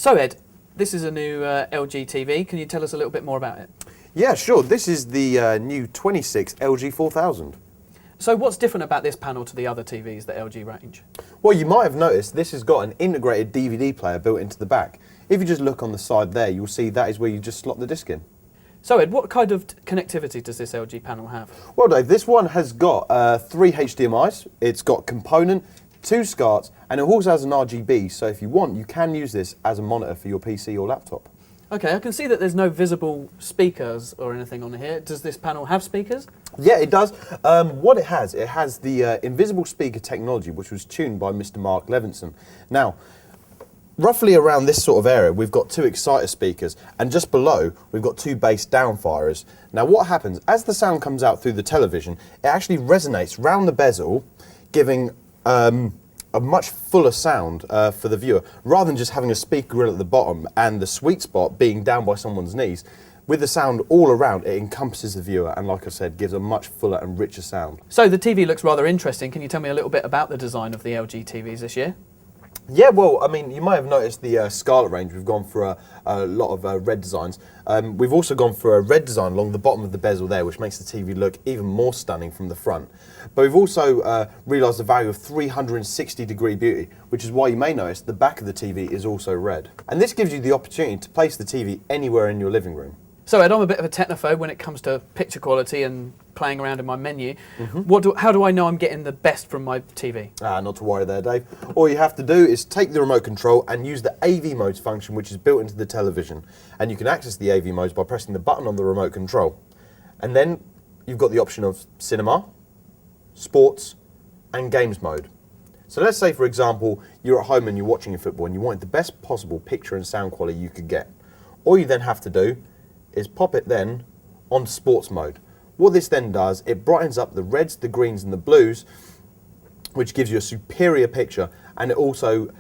So Ed, this is a new LG TV. Can you tell us a little bit more about it? Yeah, sure. This is the new 26 LG4000. So what's different about this panel to the other TVs that LG range? Well, you might have noticed this has got an integrated DVD player built into the back. If you just look on the side there, you'll see that is where you just slot the disc in. So Ed, what kind of connectivity does this LG panel have? Well, Dave, this one has got 3 HDMIs, it's got component, 2 SCARTs, and it also has an RGB, so if you want, you can use this as a monitor for your PC or laptop. Okay, I can see that there's no visible speakers or anything on here. Does this panel have speakers? Yeah, it does. What it has the invisible speaker technology, which was tuned by Mr. Mark Levinson. Now, roughly around this sort of area, we've got 2 exciter speakers, and just below, we've got 2 bass downfirers. Now, what happens, as the sound comes out through the television, it actually resonates round the bezel, giving a much fuller sound for the viewer, rather than just having a speaker grill at the bottom and the sweet spot being down by someone's knees. With the sound all around, it encompasses the viewer and, like I said, gives a much fuller and richer sound. So the TV looks rather interesting. Can you tell me a little bit about the design of the LG TVs this year? Yeah, well, I mean, you might have noticed the Scarlet range. We've gone for a lot of red designs. We've also gone for a red design along the bottom of the bezel there, which makes the TV look even more stunning from the front. But we've also realised the value of 360-degree beauty, which is why you may notice the back of the TV is also red. And this gives you the opportunity to place the TV anywhere in your living room. So Ed, I'm a bit of a technophobe when it comes to picture quality and playing around in my menu. How do I know I'm getting the best from my TV? Not to worry there, Dave. All you have to do is take the remote control and use the AV modes function, which is built into the television. And you can access the AV modes by pressing the button on the remote control. And then you've got the option of cinema, sports, and games mode. So let's say, for example, you're at home and you're watching your football and you want the best possible picture and sound quality you could get. All you then have to do is pop it then on sports mode. What this then does, it brightens up the reds, the greens and the blues, which gives you a superior picture, and it also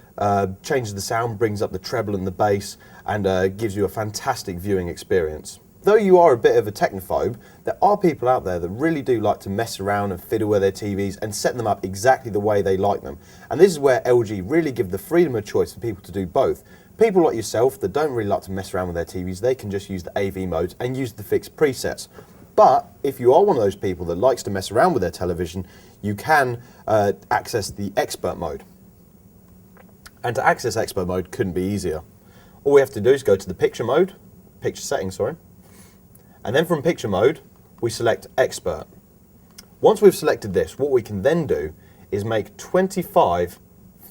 changes the sound, brings up the treble and the bass, and gives you a fantastic viewing experience. Though you are a bit of a technophobe, there are people out there that really do like to mess around and fiddle with their TVs and set them up exactly the way they like them. And this is where LG really give the freedom of choice for people to do both. People like yourself that don't really like to mess around with their TVs, they can just use the AV modes and use the fixed presets. But if you are one of those people that likes to mess around with their television, you can access the expert mode. And to access expert mode couldn't be easier. All we have to do is go to the picture settings, and then from picture mode, we select expert. Once we've selected this, what we can then do is make 25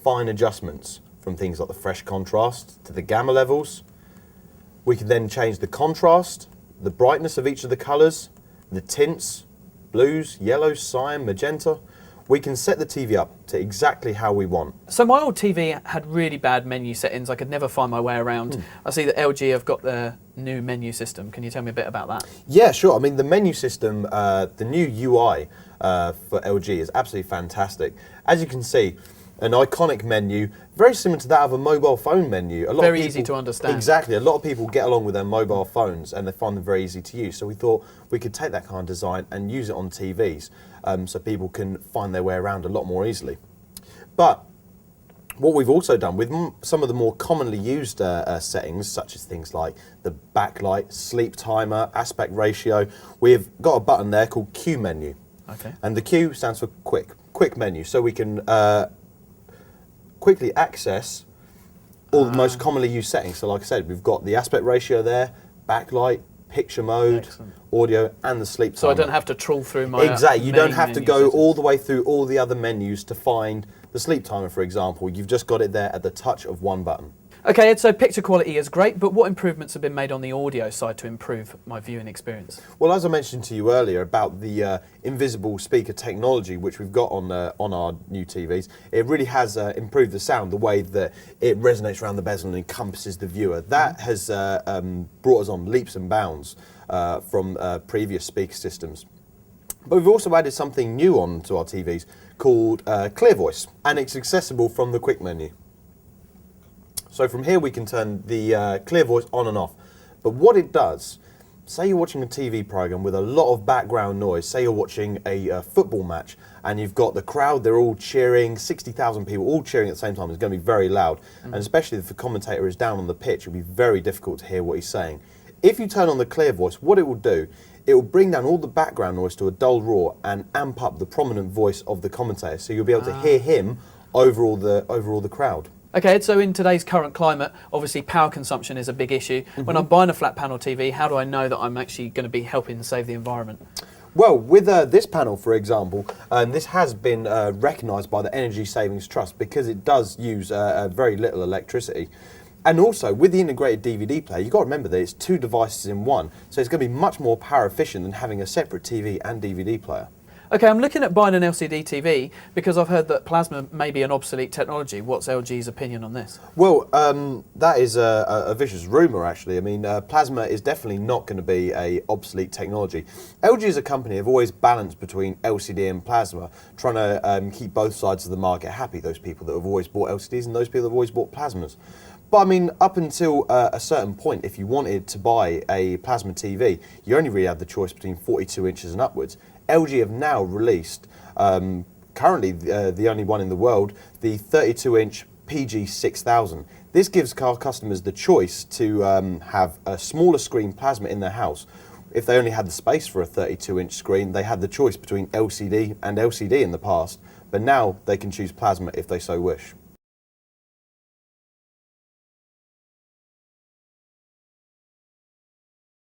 fine adjustments, from things like the fresh contrast to the gamma levels. We can then change the contrast, the brightness of each of the colours, the tints, blues, yellows, cyan, magenta. We can set the TV up to exactly how we want. So my old TV had really bad menu settings. I could never find my way around. I see that LG have got their new menu system. Can you tell me a bit about that? Yeah, sure. I mean, the menu system, the new UI for LG is absolutely fantastic. As you can see, an iconic menu, very similar to that of a mobile phone menu. Very easy to understand. Exactly. A lot of people get along with their mobile phones and they find them very easy to use. So we thought we could take that kind of design and use it on TVs so people can find their way around a lot more easily. But what we've also done with some of the more commonly used settings, such as things like the backlight, sleep timer, aspect ratio, we've got a button there called Q menu. Okay. And the Q stands for quick menu. So we can quickly access all the most commonly used settings. So like I said, we've got the aspect ratio there, backlight, picture mode, audio, and the sleep timer. So I don't have to trawl through my Exactly, you don't have to go settings. all the way through all the other menus to find the sleep timer, for example. You've just got it there at the touch of one button. Okay, Ed, so picture quality is great, but what improvements have been made on the audio side to improve my viewing experience? Well, as I mentioned to you earlier about the invisible speaker technology which we've got on our new TVs, it really has improved the sound, the way that it resonates around the bezel and encompasses the viewer. That has brought us on leaps and bounds from previous speaker systems. But we've also added something new onto our TVs called Clear Voice, and it's accessible from the quick menu. So from here we can turn the Clear Voice on and off. But what it does, say you're watching a TV program with a lot of background noise, say you're watching a football match and you've got the crowd, they're all cheering, 60,000 people all cheering at the same time, it's going to be very loud. And especially if the commentator is down on the pitch, it'll be very difficult to hear what he's saying. If you turn on the clear voice, what it will do, it will bring down all the background noise to a dull roar and amp up the prominent voice of the commentator, so you'll be able to hear him over all the crowd. Okay, so in today's current climate, obviously power consumption is a big issue. When I'm buying a flat panel TV, how do I know that I'm actually going to be helping save the environment? Well, with this panel, for example, this has been recognised by the Energy Savings Trust because it does use very little electricity. And also, with the integrated DVD player, you've got to remember that it's 2 devices in one, so it's going to be much more power efficient than having a separate TV and DVD player. Okay, I'm looking at buying an LCD TV because I've heard that plasma may be an obsolete technology. What's LG's opinion on this? Well, that is a vicious rumour, actually. I mean, plasma is definitely not going to be an obsolete technology. LG as a company have always balanced between LCD and plasma, trying to keep both sides of the market happy, those people that have always bought LCDs and those people that have always bought plasmas. But I mean, up until a certain point, if you wanted to buy a plasma TV, you only really had the choice between 42 inches and upwards. LG have now released, currently the only one in the world, the 32-inch PG6000. This gives car customers the choice to have a smaller screen plasma in their house. If they only had the space for a 32-inch screen, they had the choice between LCD and LCD in the past, but now they can choose plasma if they so wish.